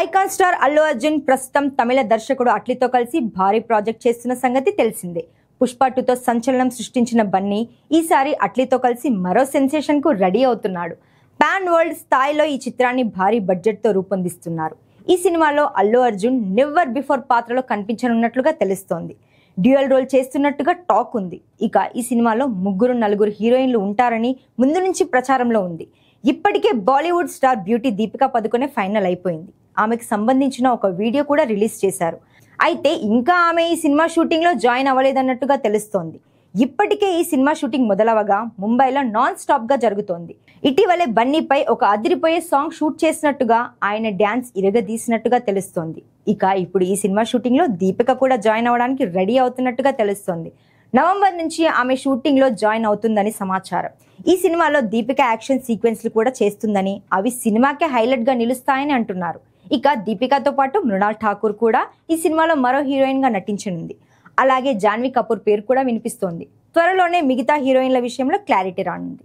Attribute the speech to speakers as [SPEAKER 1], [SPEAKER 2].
[SPEAKER 1] Icon star Allu Arjun ప్రస్తుతం తమిళ దర్శకుడు అట్లీతో కలిసి భారీ ప్రాజెక్ట్ చేస్తున్న సంగతి తెలిసిందే. పుష్ప 2తో సంచలనం సృష్టించిన బన్నీ ఈసారి అట్లీతో కలిసి మరో సెన్సేషన్ కు రెడీ అవుతున్నాడు. పాన్ వరల్డ్ స్థాయిలో ఈ చిత్రాన్ని భారీ బడ్జెట్ తో రూపొందిస్తున్నారు. ఈ సినిమాలో అల్లు అర్జున్ నెవర్ బిఫోర్ పాత్రలో కనిపించనున్నట్లుగా తెలుస్తోంది. డ్యూయల్ రోల్ చేస్తున్నట్టుగా టాక్ ఉంది. ఇక ఈ సినిమాలో 3-4 హీరోయిన్లు ఉంటారని ముందు నుంచి ప్రచారంలో ఉంది. ఇప్పటికే Bollywood star beauty Deepika Padukone final అయిపోయింది. ఆమెకు సంబంధించిన ఒక వీడియో కూడా రిలీజ్ చేశారు. అయితే ఇంకా ఆమె ఈ సినిమా షూటింగ్ లో జాయిన్ అవ్వలేదన్నట్టుగా తెలుస్తోంది. ఇప్పటికే ఈ సినిమా షూటింగ్ మొదలవగా ముంబైలో నాన్ స్టాప్ గా జరుగుతోంది. ఇటీవలే బన్నీపై ఒక అదిరిపోయే సాంగ్ షూట్ చేసినట్టుగా, ఆయన డ్యాన్స్ ఇరగదీసినట్టుగా తెలుస్తోంది. ఇక ఇప్పుడు ఈ సినిమా షూటింగ్ లో దీపిక కూడా జాయిన్ అవ్వడానికి రెడీ అవుతున్నట్టుగా తెలుస్తోంది. నవంబర్ నుంచి ఆమె షూటింగ్ లో జాయిన్ అవుతుందని సమాచారం. ఈ సినిమాలో దీపిక యాక్షన్ సీక్వెన్స్లు కూడా చేస్తుందని, అవి సినిమాకే హైలైట్ గా నిలుస్తాయని అంటున్నారు. ఇక దీపికతో పాటు మృణాల్ ఠాకూర్ కూడా ఈ సినిమాలో మరో హీరోయిన్ గా నటించనుంది. అలాగే జాన్వీ కపూర్ పేరు కూడా వినిపిస్తోంది. త్వరలోనే మిగతా హీరోయిన్ల విషయంలో క్లారిటీ రానుంది.